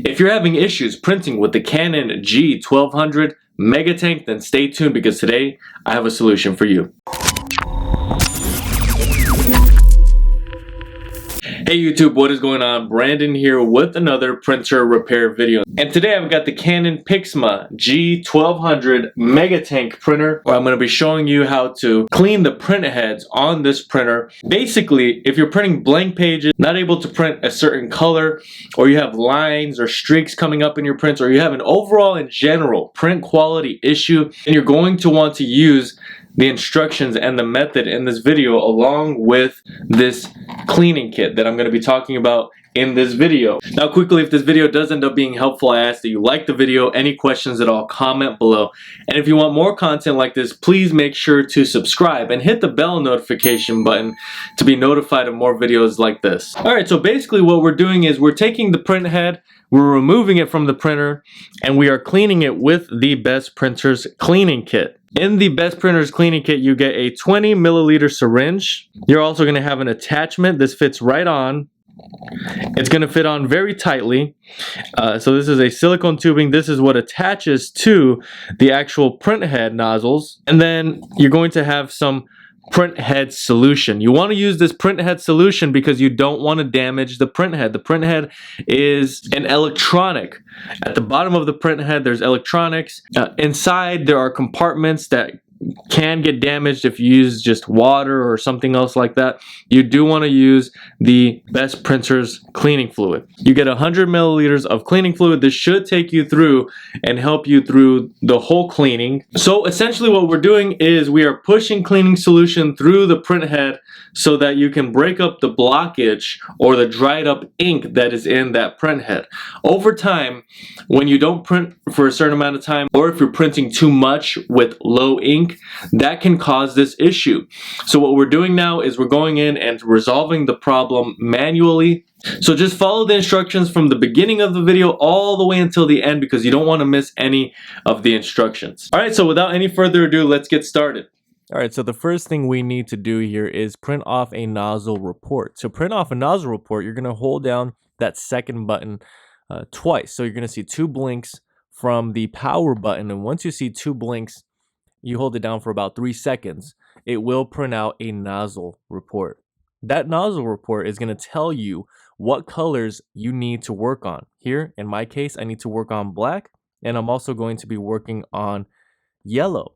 If you're having issues printing with the Canon G1200 Mega Tank, then stay tuned because today I have a solution for you. Hey YouTube, what is going on? Brandon here with another printer repair video. And today I've got the Canon Pixma G1200 Mega Tank printer, where I'm going to be showing you how to clean the print heads on this printer. Basically, if you're printing blank pages, not able to print a certain color, or you have lines or streaks coming up in your prints, or you have an overall in general print quality issue, and you're going to want to use the instructions and the method in this video along with this cleaning kit that I'm going to be talking about in this video. Now quickly, if this video does end up being helpful, I ask that you like the video. Any questions at all, comment below. And if you want more content like this, please make sure to subscribe and hit the bell notification button to be notified of more videos like this. Alright, so basically what we're doing is we're taking the print head, we're removing it from the printer, and we are cleaning it with the Best Printers cleaning kit. In the Best Printers cleaning kit, you get a 20 milliliter syringe. You're also going to have an attachment. This fits right on. It's going to fit on very tightly. So this is a silicone tubing. This is what attaches to the actual print head nozzles. And then you're going to have some print head solution. You want to use this print head solution because you don't want to damage the print head. The print head is an electronic. At the bottom of the print head, there's electronics. Inside, there are compartments that can get damaged if you use just water or something else like that. You do want to use the Best Printers cleaning fluid. You get 100 milliliters of cleaning fluid. This should take you through and help you through the whole cleaning. So essentially what we're doing is we are pushing cleaning solution through the print head so that you can break up the blockage or the dried up ink that is in that print head. Over time, when you don't print for a certain amount of time, or if you're printing too much with low ink, that can cause this issue. So what we're doing now is we're going in and resolving the problem manually. So just follow the instructions from the beginning of the video all the way until the end because you don't want to miss any of the instructions. Alright, so without any further ado, let's get started. Alright, so the first thing we need to do here is print off a nozzle report. To print off a nozzle report, you're going to hold down that second button twice. So you're going to see two blinks from the power button, and once you see two blinks, you hold it down for about 3 seconds. It will print out a nozzle report. That nozzle report is going to tell you what colors you need to work on. Here, in my case, I need to work on black, and I'm also going to be working on yellow.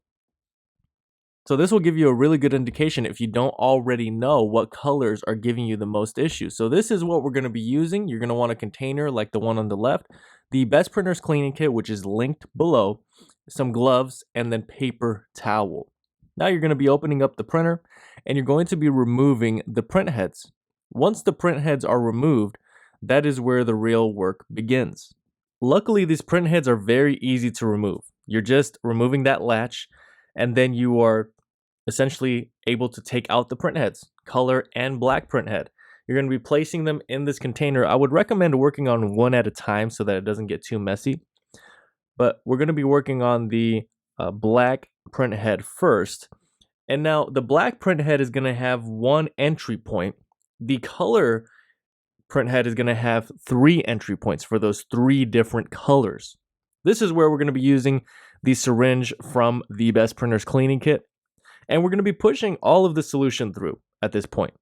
So this will give you a really good indication if you don't already know what colors are giving you the most issues. So this is what we're going to be using. You're going to want a container like the one on the left, the Best Printers cleaning kit, which is linked below, some gloves, and then paper towel. Now you're going to be opening up the printer and you're going to be removing the print heads. Once the print heads are removed, that is where the real work begins. Luckily, these print heads are very easy to remove. You're just removing that latch and then you are essentially able to take out the print heads, color and black print head. You're going to be placing them in this container. I would recommend working on one at a time so that it doesn't get too messy. But we're going to be working on the black print head first. And now the black print head is going to have one entry point. The color print head is going to have 3 entry points for those 3 different colors. This is where we're going to be using the syringe from the Best Printers cleaning kit. And we're going to be pushing all of the solution through at this point.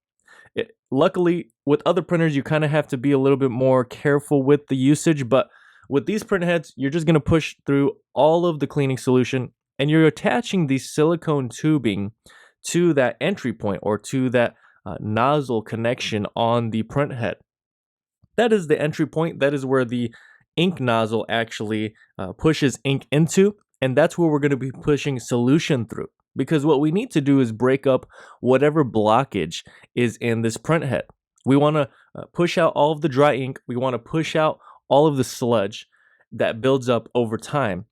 Luckily, with other printers, you kind of have to be a little bit more careful with the usage, but with these print heads, you're just going to push through all of the cleaning solution and you're attaching the silicone tubing to that entry point or to that nozzle connection on the print head. That is the entry point. That is where the ink nozzle actually pushes ink into, and that's where we're going to be pushing solution through. Because what we need to do is break up whatever blockage is in this print head. We want to push out all of the dry ink. We want to push out all of the sludge that builds up over time.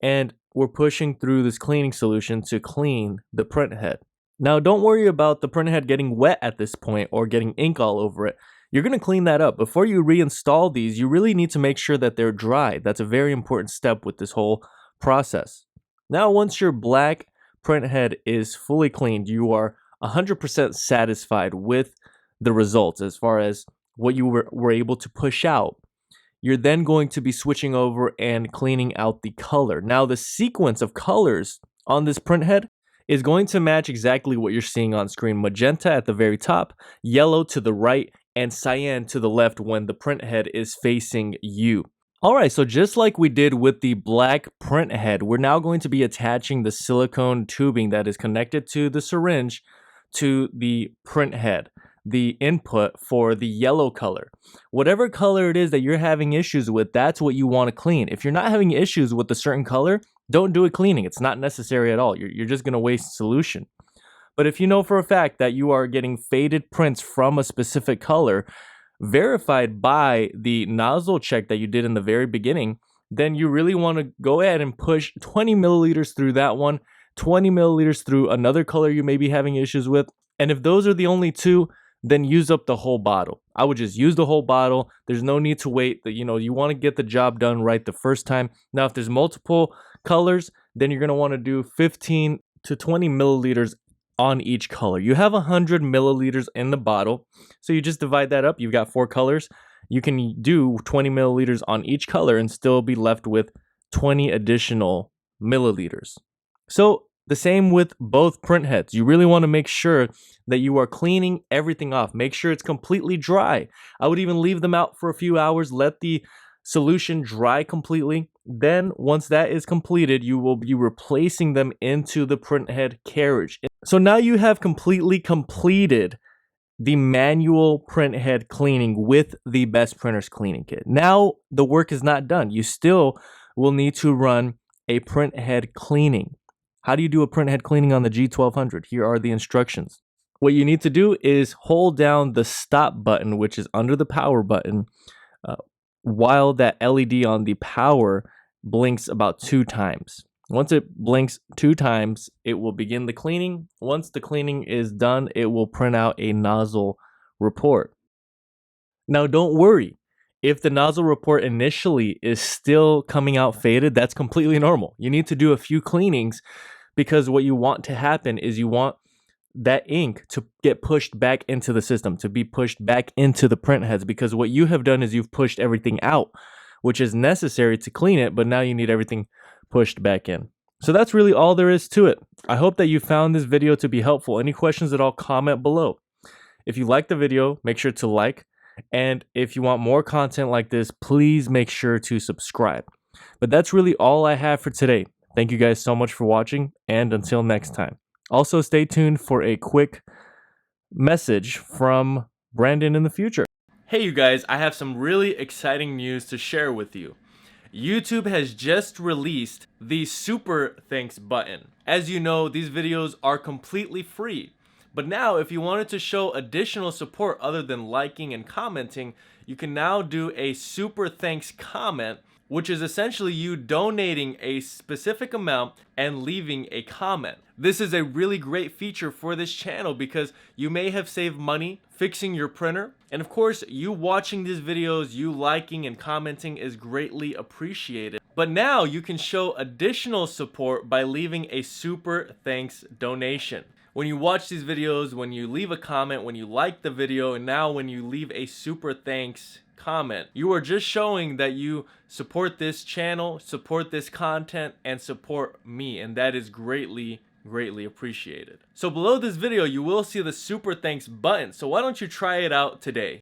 And we're pushing through this cleaning solution to clean the print head. Now, don't worry about the print head getting wet at this point or getting ink all over it. You're going to clean that up. Before you reinstall these, you really need to make sure that they're dry. That's a very important step with this whole process. Now, once your black print head is fully cleaned, you are 100% satisfied with the results as far as what you were able to push out. you're then going to be switching over and cleaning out the color. Now, the sequence of colors on this printhead is going to match exactly what you're seeing on screen. Magenta at the very top, yellow to the right, and cyan to the left when the printhead is facing you. Alright, so just like we did with the black printhead, we're now going to be attaching the silicone tubing that is connected to the syringe to the printhead, the input for the yellow color. Whatever color it is that you're having issues with, that's what you want to clean. If you're not having issues with a certain color, don't do it cleaning. It's not necessary at all. You're just going to waste solution. But if you know for a fact that you are getting faded prints from a specific color, verified by the nozzle check that you did in the very beginning, then you really want to go ahead and push 20 milliliters through that one, 20 milliliters through another color you may be having issues with. And if those are the only two, then use up the whole bottle. I would just use the whole bottle. There's no need to wait. You want to get the job done right the first time. Now, if there's multiple colors, then you're going to want to do 15 to 20 milliliters on each color. You have 100 milliliters in the bottle, so you just divide that up. You've got 4 colors. You can do 20 milliliters on each color and still be left with 20 additional milliliters. So the same with both printheads. You really want to make sure that you are cleaning everything off. Make sure it's completely dry. I would even leave them out for a few hours, let the solution dry completely. Then once that is completed, you will be replacing them into the printhead carriage. So now you have completely completed the manual printhead cleaning with the Best Printers cleaning kit. Now the work is not done. You still will need to run a printhead cleaning. How do you do a printhead cleaning on the G1200? Here are the instructions. What you need to do is hold down the stop button, which is under the power button, while that LED on the power blinks about 2 times. Once it blinks 2 times, it will begin the cleaning. Once the cleaning is done, it will print out a nozzle report. Now, don't worry. If the nozzle report initially is still coming out faded, that's completely normal. You need to do a few cleanings because what you want to happen is you want that ink to get pushed back into the system, to be pushed back into the print heads, because what you have done is you've pushed everything out, which is necessary to clean it, but now you need everything pushed back in. So that's really all there is to it. I hope that you found this video to be helpful. Any questions at all, comment below. If you like the video, make sure to like, and if you want more content like this, please make sure to subscribe. But that's really all I have for today. Thank you guys so much for watching, and until next time. Also, stay tuned for a quick message from Brandon in the future. Hey you guys, I have some really exciting news to share with you. YouTube has just released the Super Thanks button. As you know, these videos are completely free. But now, if you wanted to show additional support other than liking and commenting, you can now do a Super Thanks comment, which is essentially you donating a specific amount and leaving a comment. This is a really great feature for this channel because you may have saved money fixing your printer. And of course, you watching these videos, you liking and commenting is greatly appreciated. But now you can show additional support by leaving a Super Thanks donation. When you watch these videos, when you leave a comment, when you like the video, and now when you leave a Super Thanks comment, you are just showing that you support this channel, support this content, and support me, and that is greatly appreciated. So below this video, you will see the Super Thanks button, so why don't you try it out today?